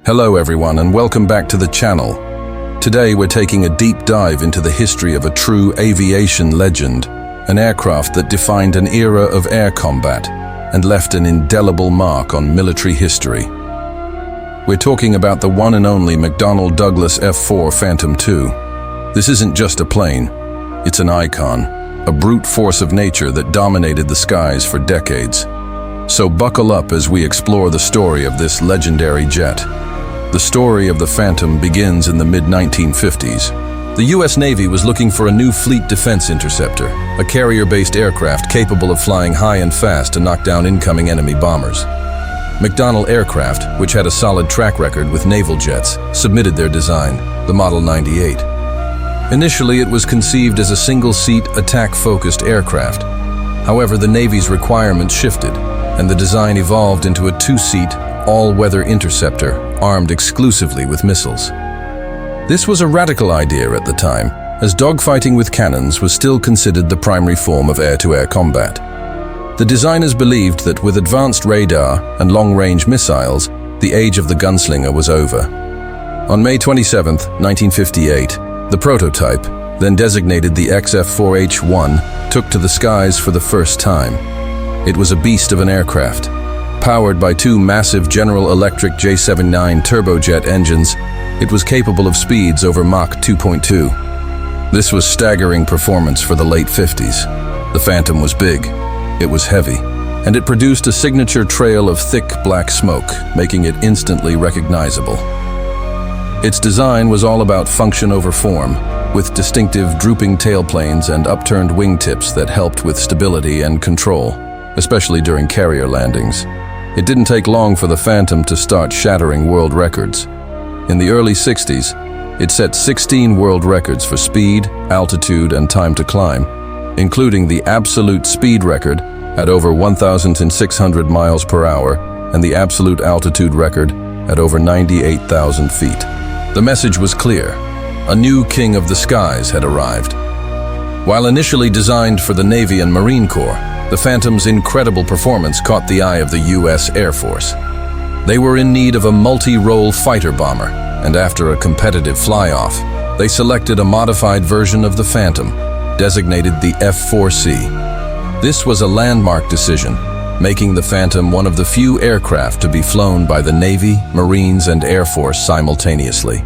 Hello everyone and welcome back to the channel. Today we're taking a deep dive into the history of a true aviation legend, an aircraft that defined an era of air combat and left an indelible mark on military history. We're talking about the one and only McDonnell Douglas F-4 Phantom II. This isn't just a plane, it's an icon, a brute force of nature that dominated the skies for decades. So buckle up as we explore the story of this legendary jet. The story of the Phantom begins in the mid-1950s. The US Navy was looking for a new fleet defense interceptor, a carrier-based aircraft capable of flying high and fast to knock down incoming enemy bombers. MilitaryAircraft, which had a solid track record with naval jets, submitted their design, the Model 98. Initially, it was conceived as a single-seat, attack-focused aircraft. However, the Navy's requirements shifted, and the design evolved into a two-seat, all-weather interceptor armed exclusively with missiles. This was a radical idea at the time, as dogfighting with cannons was still considered the primary form of air-to-air combat. The designers believed that with advanced radar and long-range missiles, the age of the gunslinger was over. On May 27, 1958, the prototype, then designated the XF-4H-1, took to the skies for the first time. It was a beast of an aircraft. Powered by two massive General Electric J79 turbojet engines, it was capable of speeds over Mach 2.2. This was staggering performance for the late 50s. The Phantom was big, it was heavy, and it produced a signature trail of thick black smoke, making it instantly recognizable. Its design was all about function over form, with distinctive drooping tailplanes and upturned wingtips that helped with stability and control, especially during carrier landings. It didn't take long for the Phantom to start shattering world records. In the early 60s, it set 16 world records for speed, altitude, and time to climb, including the absolute speed record at over 1,600 miles per hour and the absolute altitude record at over 98,000 feet. The message was clear. A new king of the skies had arrived. While initially designed for the Navy and Marine Corps, the Phantom's incredible performance caught the eye of the US Air Force. They were in need of a multi-role fighter bomber, and after a competitive fly-off, they selected a modified version of the Phantom, designated the F-4C. This was a landmark decision, making the Phantom one of the few aircraft to be flown by the Navy, Marines, and Air Force simultaneously.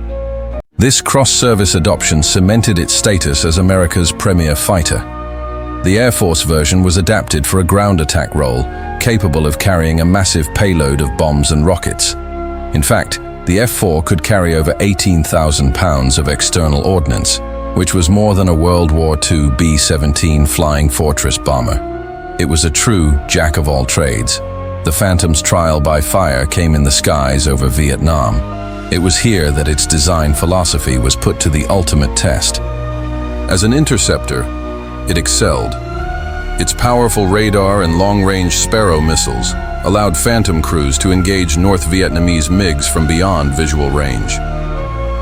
This cross-service adoption cemented its status as America's premier fighter. The Air Force version was adapted for a ground attack role, capable of carrying a massive payload of bombs and rockets. In fact, the F-4 could carry over 18,000 pounds of external ordnance, which was more than a World War II B-17 Flying Fortress bomber. It was a true jack-of-all-trades. The Phantom's trial by fire came in the skies over Vietnam. It was here that its design philosophy was put to the ultimate test. As an interceptor, it excelled. Its powerful radar and long-range Sparrow missiles allowed Phantom crews to engage North Vietnamese MiGs from beyond visual range.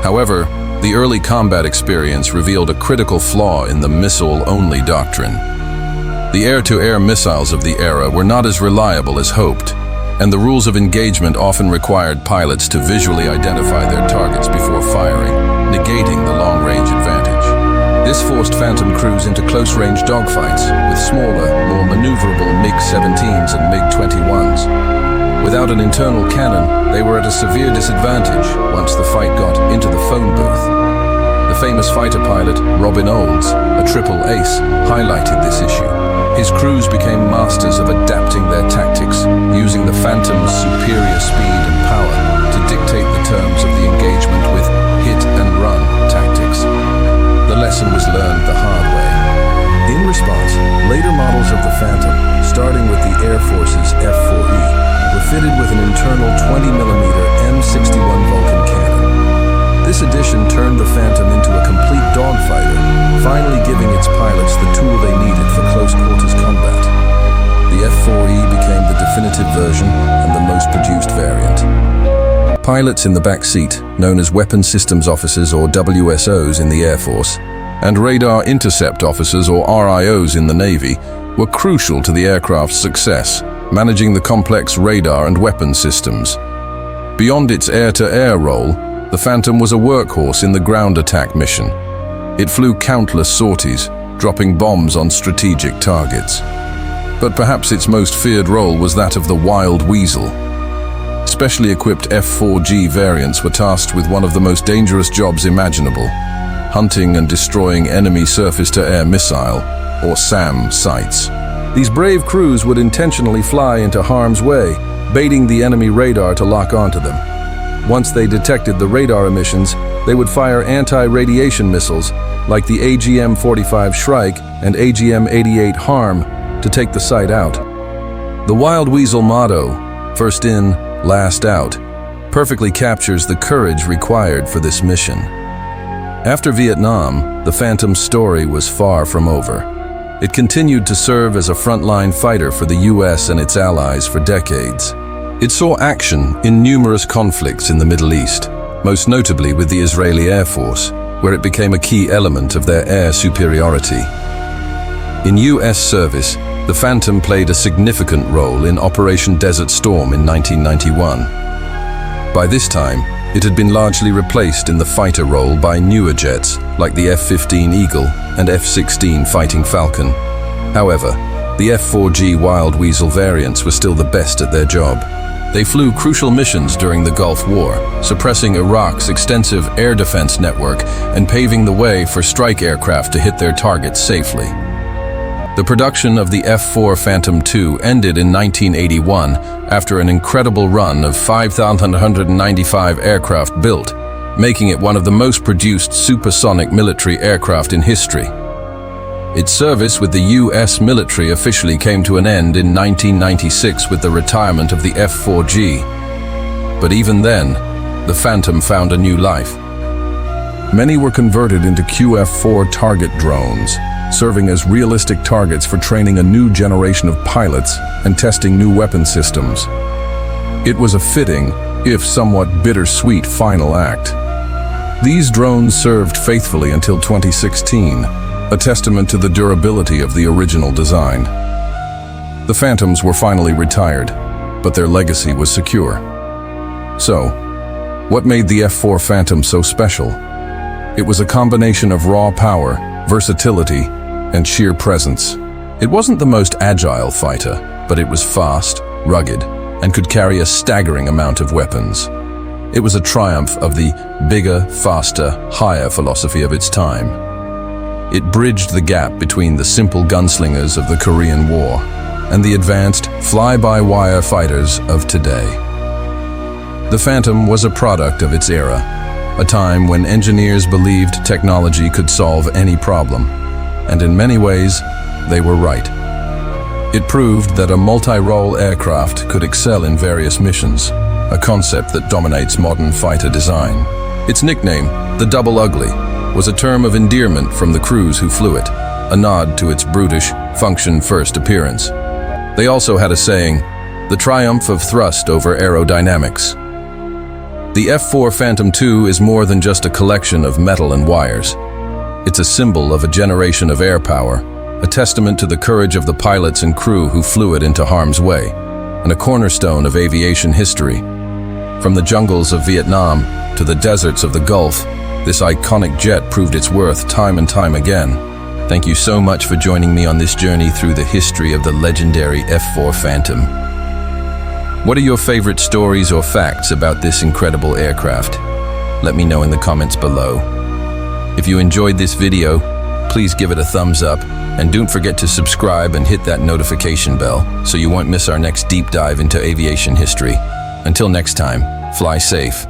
However, the early combat experience revealed a critical flaw in the missile-only doctrine. The air-to-air missiles of the era were not as reliable as hoped, and the rules of engagement often required pilots to visually identify their targets before firing, negating the long-range advantage. This forced Phantom crews into close-range dogfights with smaller, more maneuverable MiG-17s and MiG-21s. Without an internal cannon, they were at a severe disadvantage once the fight got into the phone booth. The famous fighter pilot, Robin Olds, a triple ace, highlighted this issue. His crews became masters of adapting their tactics, using the Phantom's superior speed and power to dictate the terms of the engagement with hit-and-run tactics. The lesson was learned the hard way. In response, later models of the Phantom, starting with the Air Force's F-4E, were fitted with an internal 20mm M61 Vulcan cannon. This addition turned the Phantom into a complete dogfighter, finally giving its pilots the tool they needed for close-quarters combat. The F-4E became the definitive version and the most produced variant. Pilots in the back seat, known as Weapons Systems Officers or WSOs in the Air Force, and Radar Intercept Officers or RIOs in the Navy, were crucial to the aircraft's success, managing the complex radar and weapon systems. Beyond its air-to-air role, the Phantom was a workhorse in the ground attack mission. It flew countless sorties, dropping bombs on strategic targets. But perhaps its most feared role was that of the Wild Weasel. Specially equipped F-4G variants were tasked with one of the most dangerous jobs imaginable: hunting and destroying enemy surface-to-air missile, or SAM, sites. These brave crews would intentionally fly into harm's way, baiting the enemy radar to lock onto them. Once they detected the radar emissions, they would fire anti-radiation missiles like the AGM-45 Shrike and AGM-88 Harm to take the site out. The Wild Weasel motto, "First in, last out," perfectly captures the courage required for this mission. After Vietnam, the Phantom's story was far from over. It continued to serve as a frontline fighter for the US and its allies for decades. It saw action in numerous conflicts in the Middle East, most notably with the Israeli Air Force, where it became a key element of their air superiority. In US service, the Phantom played a significant role in Operation Desert Storm in 1991. By this time, it had been largely replaced in the fighter role by newer jets like the F-15 Eagle and F-16 Fighting Falcon. However, the F-4G Wild Weasel variants were still the best at their job. They flew crucial missions during the Gulf War, suppressing Iraq's extensive air defense network and paving the way for strike aircraft to hit their targets safely. The production of the F-4 Phantom II ended in 1981 after an incredible run of 5,195 aircraft built, making it one of the most produced supersonic military aircraft in history. Its service with the US military officially came to an end in 1996 with the retirement of the F-4G. But even then, the Phantom found a new life. Many were converted into QF-4 target drones, serving as realistic targets for training a new generation of pilots and testing new weapon systems. It was a fitting, if somewhat bittersweet, final act. These drones served faithfully until 2016, a testament to the durability of the original design. The Phantoms were finally retired, but their legacy was secure. So, what made the F-4 Phantom so special? It was a combination of raw power, versatility, and sheer presence. It wasn't the most agile fighter, but it was fast, rugged, and could carry a staggering amount of weapons. It was a triumph of the bigger, faster, higher philosophy of its time. It bridged the gap between the simple gunslingers of the Korean War and the advanced, fly-by-wire fighters of today. The Phantom was a product of its era, a time when engineers believed technology could solve any problem. And in many ways, they were right. It proved that a multi-role aircraft could excel in various missions, a concept that dominates modern fighter design. Its nickname, the Double Ugly, was a term of endearment from the crews who flew it, a nod to its brutish, function-first appearance. They also had a saying, the triumph of thrust over aerodynamics. The F-4 Phantom II is more than just a collection of metal and wires. It's a symbol of a generation of air power, a testament to the courage of the pilots and crew who flew it into harm's way, and a cornerstone of aviation history. From the jungles of Vietnam to the deserts of the Gulf, this iconic jet proved its worth time and time again. Thank you so much for joining me on this journey through the history of the legendary F-4 Phantom. What are your favorite stories or facts about this incredible aircraft? Let me know in the comments below. If you enjoyed this video, please give it a thumbs up, and don't forget to subscribe and hit that notification bell so you won't miss our next deep dive into aviation history. Until next time, fly safe.